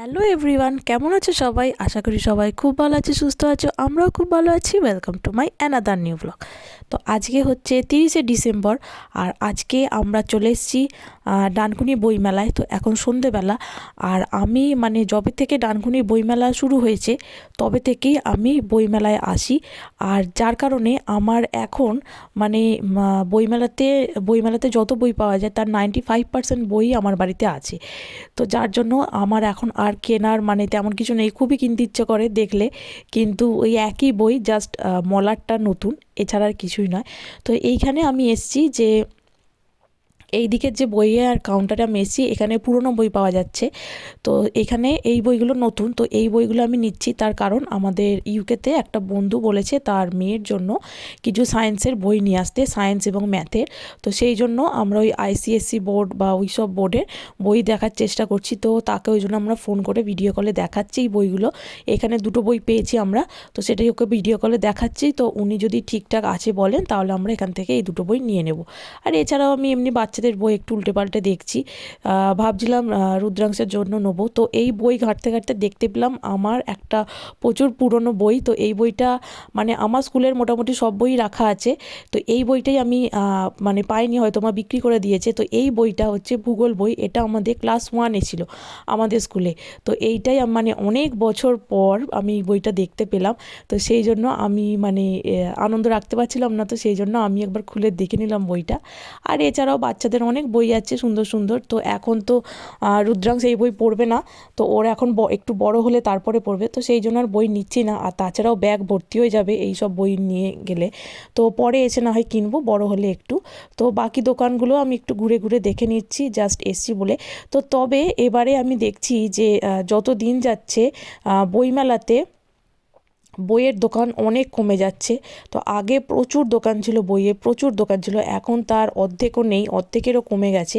Hello everyone, কেমন আছো সবাই? আশা করি সবাই খুব ভালো আছে, সুস্থ আছো। আমরাও খুব ভালো আছি। Welcome to my another new blog. তো আজকে হচ্ছে 30শে ডিসেম্বর, আর আজকে আমরা চলে এসেছি ডানকুনি বইমেলায়। তো এখন সন্ধেবেলা, আর আমি যবে থেকে ডানকুনি বইমেলা শুরু হয়েছে তবে থেকেই আমি বইমেলায় আসি। আর যার কারণে আমার এখন বইমেলাতে যত বই পাওয়া যায় তার 95% বই আমার বাড়িতে আছে। তো যার জন্য আমার এখন আর কেনার তেমন কিছু নেই। খুবই কিনতে ইচ্ছে করে দেখলে, কিন্তু ওই একই বই, জাস্ট মলারটা নতুন, এছাড়া আর কিছুই নয়। তো এইখানে আমি এসেছি যে এই দিকের যে বইয়ের কাউন্টারে আমি এসেছি, এখানে পুরনো বই পাওয়া যাচ্ছে। তো এখানে এই বইগুলো নতুন, তো এই বইগুলো আমি নিচ্ছি। তার কারণ আমাদের ইউকেতে একটা বন্ধু বলেছে তার মেয়ের জন্য কিছু সায়েন্সের বই নিয়ে আসতে, সায়েন্স এবং ম্যাথের। তো সেই জন্য আমরা ওই আইসিএসসি বোর্ড বা ওই সব বোর্ডের বই দেখার চেষ্টা করছি। তো তাকে ওই জন্য আমরা ফোন করে ভিডিও কলে দেখাচ্ছি এই বইগুলো। এখানে দুটো বই পেয়েছি আমরা, তো সেটাই ওকে ভিডিও কলে দেখাচ্ছি। তো উনি যদি ঠিকঠাক আছে বলেন তাহলে আমরা এখান থেকে এই দুটো বই নিয়ে নেব। আর এছাড়াও আমি এমনি বাচ্চাদের বই একটু উল্টে পাল্টে দেখছি। ভাবছিলাম রুদ্রাংশের জন্য নেবো। তো এই বই ঘাঁটতে ঘাঁটতে দেখতে পেলাম আমার একটা প্রচুর পুরনো বই। তো এই বইটা আমার স্কুলের মোটামুটি সব বই রাখা আছে। তো এই বইটাই আমি পাইনি, হয়তো আমার বিক্রি করে দিয়েছে। তো এই বইটা হচ্ছে ভূগোল বই। এটা আমাদের ক্লাস 1-এ ছিল আমাদের স্কুলে। তো এইটাই অনেক বছর পর আমি এই বইটা দেখতে পেলাম। তো সেই জন্য আমি আনন্দ রাখতে পারছিলাম না। তো সেই জন্য আমি একবার খুলে দেখে নিলাম বইটা। আর এছাড়াও বাচ্চাদের অনেক বই আছে সুন্দর সুন্দর। তো এখন তো রুদ্রাংশ এই বই পড়বে না, তো ওর এখন একটু বড় হলে তারপরে পড়বে। তো সেই জন্য আর বই নিচ্ছি না। আর তাছাড়াও ব্যাগ ভর্তি হয়ে যাবে এই সব বই নিয়ে গেলে। তো পরে এসে না হয় কিনবো বড় হলে একটু। তো বাকি দোকানগুলো আমি একটু ঘুরে ঘুরে দেখে নিচ্ছি, জাস্ট এসছি বলে। তো তবে এবারে আমি দেখছি যে যত দিন যাচ্ছে বইমেলাতে বইয়ের দোকান অনেক কমে যাচ্ছে। তো আগে প্রচুর দোকান ছিল, বইয়ের প্রচুর দোকান ছিল, এখন তার অর্ধেকও নেই, অর্ধেকেরও কমে গেছে।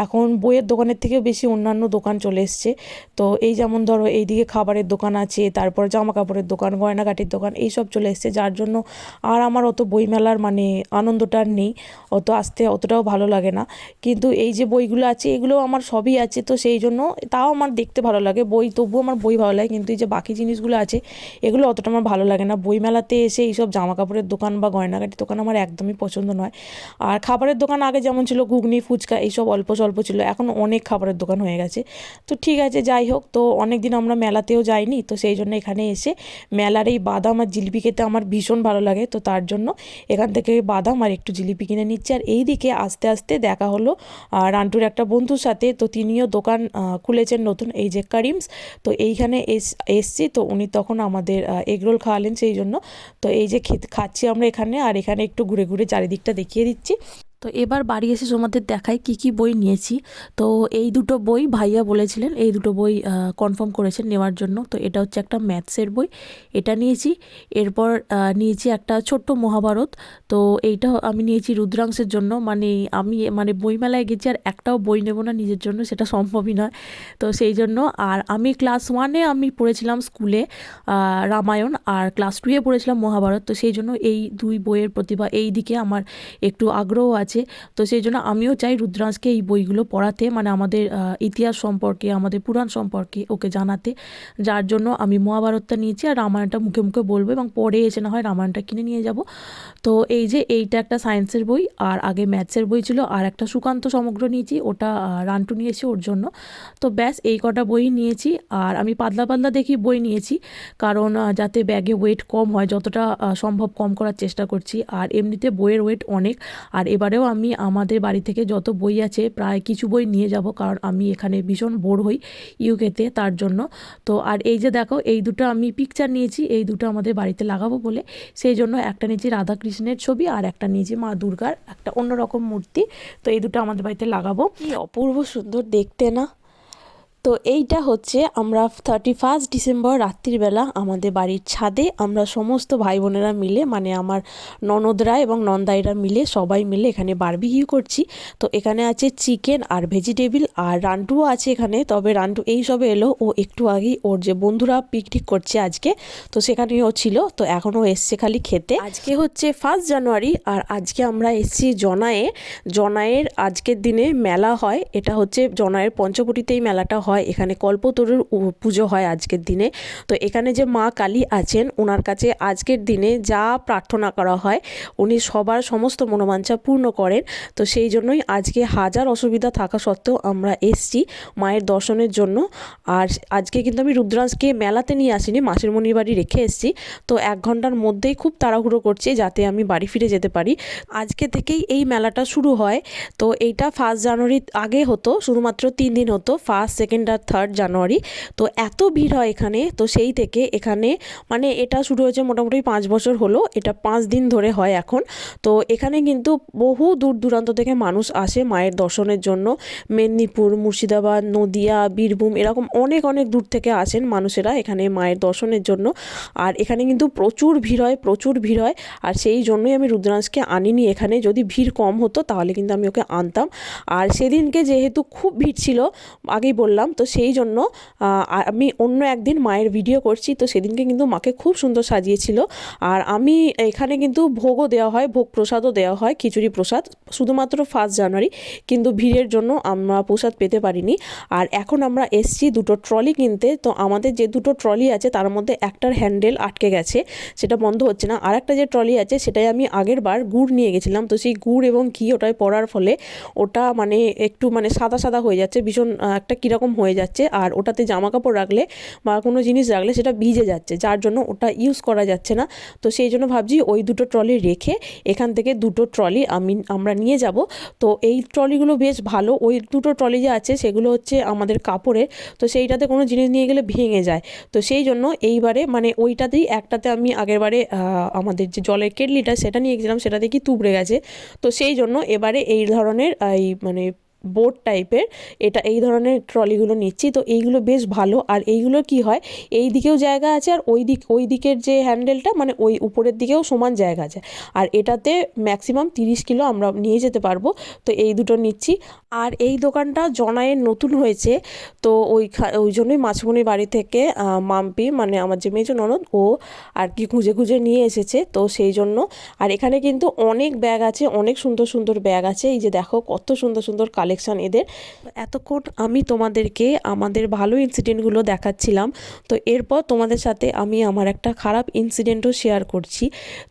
এখন বইয়ের দোকানের থেকেও বেশি অন্যান্য দোকান চলে এসছে। তো এই যেমন ধরো এইদিকে খাবারের দোকান আছে, তারপর জামা কাপড়ের দোকান, গয়নাগাটির দোকান, এইসব চলে এসছে। যার জন্য আর আমার অত বইমেলার আনন্দটা আর নেই, অত আসতে অতটাও ভালো লাগে না। কিন্তু এই যে বইগুলো আছে এগুলো আমার সবই আছে, তো সেই জন্য তাও আমার দেখতে ভালো লাগে বই, তবুও আমার বই ভালো লাগে। কিন্তু এই যে বাকি জিনিসগুলো আছে এগুলো অতটা আমার ভালো লাগে না। বইমেলাতে এসে এইসব জামা কাপড়ের দোকান বা গয়নাগাটির দোকান আমার একদমই পছন্দ নয়। আর খাবারের দোকান আগে যেমন ছিল ঘুগনি ফুচকা এইসব অল্প স্বল্প ছিল, এখন অনেক খাবারের দোকান হয়ে গেছে। তো ঠিক আছে, যাই হোক। তো অনেক দিন আমরা মেলাতেও যাইনি, তো সেই জন্য এখানে এসে মেলার এই বাদাম আর জিলিপি খেতে আমার ভীষণ ভালো লাগে। তো তার জন্য এখান থেকে বাদাম আর একটু জিলিপি কিনে নিচ্ছি। আর এই দিকে আস্তে আস্তে দেখা হলো রান্টুর একটা বন্ধুর সাথে। তো তিনিও দোকান খুলেছেন নতুন, এই যে করিমস। তো এইখানে এসছি। তো উনি তখন আমাদের এগরোল খাওয়ালেন, সেই জন্য। তো এই যে খাচ্ছি আমরা এখানে, আর এখানে একটু ঘুরে ঘুরে চারিদিকটা দেখিয়ে দিচ্ছি। তো এবার বাড়ি এসে তোমাদের দেখাই কি কি বই নিয়েছি। তো এই দুটো বই ভাইয়া বলেছিলেন, এই দুটো বই কনফার্ম করেছেন নেওয়ার জন্য। তো এটা হচ্ছে একটা ম্যাথসের বই, এটা নিয়েছি। এরপর নিয়েছি একটা ছোট্ট মহাভারত। তো এইটা আমি নিয়েছি রুদ্রাংশের জন্য। আমি বইমেলায় গেছি আর একটাও বই নেব না নিজের জন্য, সেটা সম্ভবই নয়। তো সেই জন্য, আর আমি ক্লাস 1-এ আমি পড়েছিলাম স্কুলে রামায়ণ, আর ক্লাস 2-এ পড়েছিলাম মহাভারত। তো সেই জন্য এই দুই বইয়ের প্রতি বা এই দিকে আমার একটু আগ্রহ আছে। তো সেই জন্য আমিও চাই রুদ্রাংশকে এই বইগুলো পড়াতে, আমাদের ইতিহাস সম্পর্কে, আমাদের পুরাণ সম্পর্কে ওকে জানাতে। যার জন্য আমি মহাভারতটা নিয়েছি, আর রামায়ণটা মুখে মুখে বলবো, এবং পরে এসে না হয় রামায়ণটা কিনে নিয়ে যাব। তো এই যে এইটা একটা সায়েন্সের বই, আর আগে ম্যাথসের বই ছিল। আর একটা সুকান্ত সমগ্র নিয়েছি, ওটা রান্টু নিয়েছি ওর জন্য। তো ব্যাস এই কটা বই নিয়েছি। আর আমি পাতলা পাতলা দেখি বই নিয়েছি, কারণ যাতে ব্যাগে ওয়েট কম হয়, যতটা সম্ভব কম করার চেষ্টা করছি। আর এমনিতে বইয়ের ওয়েট অনেক। আর এবারেও আমি আমাদের বাড়ি থেকে যত বই আছে প্রায় কিছু বই নিয়ে যাব, কারণ আমি এখানে ভীষণ বোর হই ইউকেতে, তার জন্য। তো আর এই যে দেখো, এই দুটো আমি পিকচার নিয়েছি, এই দুটো আমাদের বাড়িতে লাগাবো বলে। সেই জন্য একটা নিয়েছি রাধাকৃষ্ণের ছবি, আর একটা নিয়েছি মা দুর্গার একটা অন্যরকম মূর্তি। তো এই দুটো আমাদের বাড়িতে লাগাবো। কি অপূর্ব সুন্দর দেখতে না? তো এইটা হচ্ছে আমরা 31 ডিসেম্বর রাত্রিবেলা আমাদের বাড়ির ছাদে আমরা সমস্ত ভাই বোনেরা মিলে, আমার ননদরা এবং নন্দাইরা মিলে, সবাই মিলে এখানে বারবিকিউ করছি। তো এখানে আছে চিকেন আর ভেজিটেবিল, আর রান্টুও আছে এখানে। তবে রান্টু এই সবে এলো, ও একটু আগেই ওর যে বন্ধুরা পিকনিক করছে আজকে, তো সেখানেই ও ছিল। তো এখনও এসছে খালি খেতে। আজকে হচ্ছে 1 জানুয়ারি, আর আজকে আমরা এসছি জনায়ে। জনায়ের আজকের দিনে মেলা হয়, এটা হচ্ছে জনায়ের পঞ্চবটিতেই মেলাটা হয়। হয়, এখানে কল্পতরুর পুজো হয় আজকের দিনে। তো এখানে যে মা কালী আছেন, ওনার কাছে আজকের দিনে যা প্রার্থনা করা হয় উনি সবার সমস্ত মনোবাঞ্ছা পূর্ণ করেন। তো সেই জন্যই আজকে হাজার অসুবিধা থাকা সত্ত্বেও আমরা এসছি মায়ের দর্শনের জন্য। আর আজকে কিন্তু আমি রুদ্রাংশকে মেলাতে নিয়ে আসিনি, মাসির মনির বাড়ি রেখে এসেছি। তো 1 ঘন্টার মধ্যেই খুব তাড়াহুড়ো করছি যাতে আমি বাড়ি ফিরে যেতে পারি। আজকে থেকেই এই মেলাটা শুরু হয়। তো এইটা 1 জানুয়ারি আগে হতো, শুধুমাত্র 3 দিন হতো, 1, 2 আর 3 জানুয়ারি। তো এত ভিড় হয় এখানে। তো সেই থেকে এখানে মানে এটা শুরু হয়েছে মোটামুটি 5 বছর হলো, এটা 5 দিন ধরে হয় এখন। তো এখানে কিন্তু বহু দূর দূরান্ত থেকে মানুষ আসে মায়ের দর্শনের জন্য। মেদিনীপুর, মুর্শিদাবাদ, নদিয়া, বীরভূম এরকম অনেক অনেক দূর থেকে আসেন মানুষেরা এখানে মায়ের দর্শনের জন্য। আর এখানে কিন্তু প্রচুর ভিড় হয়, প্রচুর ভিড় হয়। আর সেই জন্যই আমি রুদ্রাংশকে আনিনি এখানে। যদি ভিড় কম হতো তাহলে কিন্তু আমি ওকে আনতাম। আর সেদিনকে যেহেতু খুব ভিড় ছিল, আগেই বললাম, তো সেই জন্য আমি অন্য একদিন মায়ের ভিডিও করছি। তো সেদিনকে কিন্তু মাকে খুব সুন্দর সাজিয়েছিল। আর আমি এখানে কিন্তু ভোগও দেওয়া হয়, ভোগ প্রসাদও দেওয়া হয়, খিচুড়ি প্রসাদ, শুধুমাত্র 1 জানুয়ারি। কিন্তু ভিড়ের জন্য আমরা প্রসাদ পেতে পারিনি। আর এখন আমরা এসছি 2টো ট্রলি কিনতে। তো আমাদের যে 2টো ট্রলি আছে তার মধ্যে একটার হ্যান্ডেল আটকে গেছে, সেটা বন্ধ হচ্ছে না। আর একটা যে ট্রলি আছে সেটাই আমি আগের বার গুড় নিয়ে গেছিলাম। তো সেই গুড় এবং ঘি ওটায় পড়ার ফলে ওটা মানে একটু মানে সাদা সাদা হয়ে যাচ্ছে, ভীষণ একটা কীরকম হয়ে যাচ্ছে। আর ওটাতে জামা কাপড় রাখলে বা কোনো জিনিস রাখলে সেটা ভিজে যাচ্ছে, যার জন্য ওটা ইউজ করা যাচ্ছে না। তো সেই জন্য ভাবছি ওই 2টো ট্রলি রেখে এখান থেকে 2টো ট্রলি আমরা নিয়ে যাব। তো এই ট্রলিগুলো বেশ ভালো। ওই 2টো ট্রলি যে আছে সেগুলো হচ্ছে আমাদের কাপড়ের, তো সেইটাতে কোনো জিনিস নিয়ে গেলে ভেঙে যায়। তো সেই জন্য এইবারে মানে ওইটাতেই, একটাতে আমি আগেরবারে আমাদের যে জলের কেটলিটা সেটা নিয়ে গেছিলাম, সেটা দেখি তুবড়ে গেছে। তো সেই জন্য এবারে এই ধরনের এই মানে বোট টাইপের এই ধরনের ট্রলিগুলো নিচ্ছি। তো এইগুলো বেশ ভালো। আর এইগুলো কি হয়, এই দিকেও জায়গা আছে আর ওই দিকের যে হ্যান্ডেলটা মানে ওই উপরের দিকেও সমান জায়গা আছে। আর এটাতে ম্যাক্সিমাম 30 কিলো আমরা নিয়ে যেতে পারবো। তো এই দুটো নিচ্ছি। আর এই দোকানটা জনায়ের নতুন হয়েছে। তো ওই জন্যই মাছমণির বাড়ি থেকে মাম্পি মানে আমার যে মেজো ননদ, ও আর কি খুঁজে খুঁজে নিয়ে এসেছে। তো সেই জন্য। আর এখানে কিন্তু অনেক ব্যাগ আছে, অনেক সুন্দর সুন্দর ব্যাগ আছে। এই যে দেখো কত সুন্দর সুন্দর কালেকশান এদের। এতক্ষণ আমি তোমাদেরকে আমাদের ভালো ইনসিডেন্টগুলো দেখাচ্ছিলাম। তো এরপর তোমাদের সাথে আমি আমার একটা খারাপ ইনসিডেন্টও শেয়ার করছি।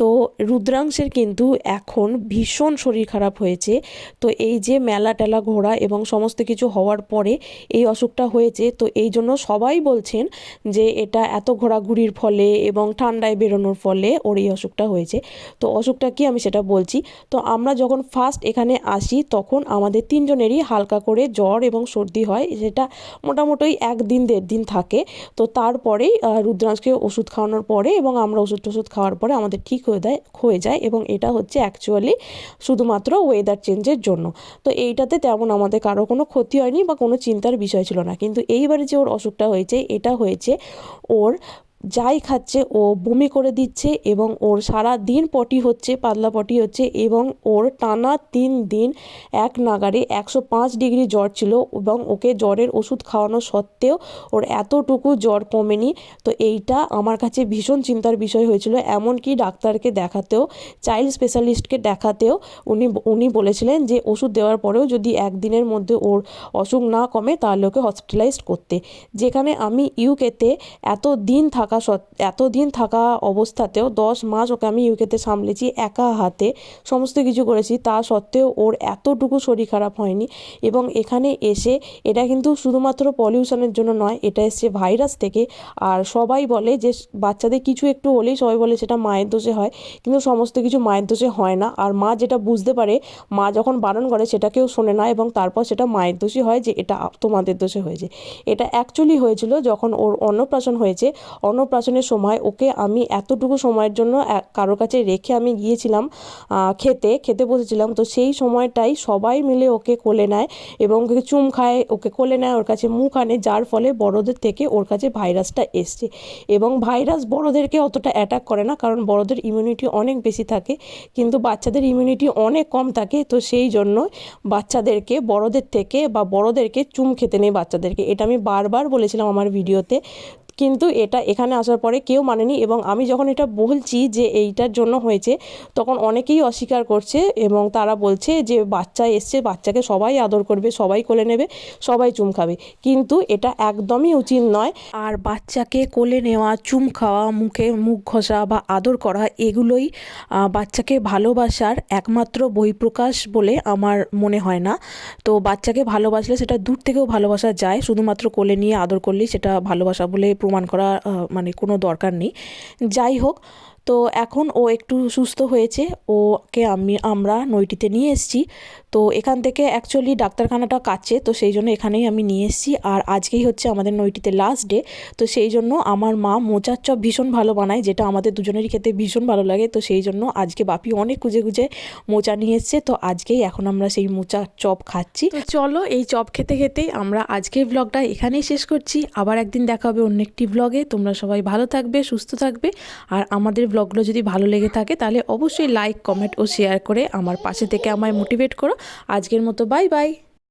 তো রুদ্রাংশের কিন্তু এখন ভীষণ শরীর খারাপ হয়েছে। তো এই যে মেলা টেলা ঘোরা এবং সমস্ত কিছু হওয়ার পরে এই অসুখটা হয়েছে। তো এই জন্য সবাই বলছেন যে এটা এত ঘোরাঘুরির ফলে এবং ঠান্ডায় বেরোনোর ফলে ওর এই অসুখটা হয়েছে। তো অসুখটা কি আমি সেটা বলছি। তো আমরা যখন ফার্স্ট এখানে আসি তখন আমাদের 3 জনেরই হালকা করে জ্বর এবং সর্দি হয়, যেটা মোটামুটি 1 দিন 1.5 দিন থাকে। তো তারপরেই রুদ্রাংশকে ওষুধ খাওয়ানোর পরে এবং আমরা ওষুধ খাওয়ার পরে আমাদের ঠিক হয়ে যায়। এবং এটা হচ্ছে অ্যাকচুয়ালি শুধুমাত্র ওয়েদার চেঞ্জের জন্য। তো এইটাতে তেমন আমাদের কারো কোনো ক্ষতি হয়নি বা কোনো চিন্তার বিষয় ছিল না। কিন্তু এইবারে যে ওর অসুখটা হয়েছে, এটা হয়েছে ওর যাই খাচ্ছে ও বমি করে দিচ্ছে এবং ওর সারা দিন পটি হচ্ছে, পাতলা পটি হচ্ছে। এবং ওর টানা 3 দিন এক নাগাড়ে 105 ডিগ্রি জ্বর ছিল এবং ওকে জ্বরের ওষুধ খাওয়ানো সত্ত্বেও ওর এতটুকু জ্বর কমেনি। তো এইটা আমার কাছে ভীষণ চিন্তার বিষয় হয়েছিল। এমনকি ডাক্তারকে দেখাতেও, চাইল্ড স্পেশালিস্টকে দেখাতেও উনি বলেছিলেন যে ওষুধ দেওয়ার পরেও যদি 1 দিনের মধ্যে ওর অসুখ না কমে তাহলে ওকে হসপিটালাইজড করতে। যেখানে আমি ইউকেতে এত দিন থাকা অবস্থাতেও 10 মাস ওকে আমি ইউকেতে সামলেছি, একা হাতে সমস্ত কিছু করেছি, তা সত্ত্বেও ওর এতটুকু শরীর খারাপ হয়নি। এবং এখানে এসে এটা কিন্তু শুধুমাত্র পলিউশনের জন্য নয়, এটা এসছে ভাইরাস থেকে। আর সবাই বলে যে বাচ্চাদের কিছু একটু হলেই সবাই বলে সেটা মায়ের দোষে হয়, কিন্তু সমস্ত কিছু মায়ের দোষে হয় না। আর মা যেটা বুঝতে পারে, মা যখন বারণ করে সেটা কেউ শোনে না এবং তারপর সেটা মায়ের দোষই হয় যে এটা তোমাদের দোষে হয়েছে। এটা অ্যাকচুয়ালি হয়েছিল যখন ওর অন্নপ্রাশন হয়েছে। অন্নপ্রাশনের সময় ওকে আমি এতটুকু সময়ের জন্য কারোর কাছে রেখে আমি গিয়েছিলাম খেতে বসেছিলাম। তো সেই সময়টাই সবাই মিলে ওকে কোলে নেয় এবং ওকে চুম খায়, ওকে কোলে নেয়, ওর কাছে মুখ আনে, যার ফলে বড়দের থেকে ওর কাছে ভাইরাসটা এসছে। এবং ভাইরাস বড়দেরকে অতটা অ্যাটাক করে না, কারণ বড়দের ইমিউনিটি অনেক বেশি থাকে, কিন্তু বাচ্চাদের ইমিউনিটি অনেক কম থাকে। তো সেই জন্য বাচ্চাদেরকে বড়দের থেকে বা বড়দেরকে চুম খেতে নেই বাচ্চাদেরকে। এটা আমি বারবার বলেছিলাম আমার ভিডিওতে। কিন্তু এটা এখানে আসার পরে কেউ মানেনি, এবং আমি যখন এটা বলছি যে এইটার জন্য হয়েছে, তখন অনেকেই অস্বীকার করছে এবং তারা বলছে যে বাচ্চা এসছে, বাচ্চাকে সবাই আদর করবে, সবাই কোলে নেবে, সবাই চুম খাবে, কিন্তু এটা একদমই উচিত নয়। আর বাচ্চাকে কোলে নেওয়া, চুম খাওয়া, মুখে মুখ ঘষা বা আদর করা এগুলোই বাচ্চাকে ভালোবাসার একমাত্র বহিঃপ্রকাশ বলে আমার মনে হয় না। তো বাচ্চাকে ভালোবাসলে সেটা দূর থেকেও ভালোবাসা যায়, শুধুমাত্র কোলে নিয়ে আদর করলেই সেটা ভালোবাসা বলে প্রমাণ করা মানে কোনো দরকার নেই। যাই হোক, তো এখন ও একটু সুস্থ হয়েছে, ওকে আমরা নইটিতে নিয়ে এসেছি। তো এখান থেকে অ্যাকচুয়ালি ডাক্তারখানাটা কাছে, তো সেই জন্য এখানেই আমি নিয়ে এসেছি। আর আজকেই হচ্ছে আমাদের নইটিতে লাস্ট ডে, তো সেই জন্য আমার মা মোচার চপ ভীষণ ভালো বানায়, যেটা আমাদের দুজনেরই খেতে ভীষণ ভালো লাগে। তো সেই জন্য আজকে বাপি অনেক খুঁজে খুঁজে মোচা নিয়ে এসছে, তো আজকেই এখন আমরা সেই মোচার চপ খাচ্ছি। তো চলো, এই চপ খেতে খেতেই আমরা আজকের ব্লগটা এখানেই শেষ করছি। আবার একদিন দেখা হবে অন্য একটি ব্লগে। তোমরা সবাই ভালো থাকবে, সুস্থ থাকবে। আর আমাদের ব্লগগুলো যদি ভালো লেগে থাকে তাহলে অবশ্যই লাইক, কমেন্ট ও শেয়ার করে আমার পাশে থেকে আমায় মোটিভেট করো। আজকের মতো বাই বাই।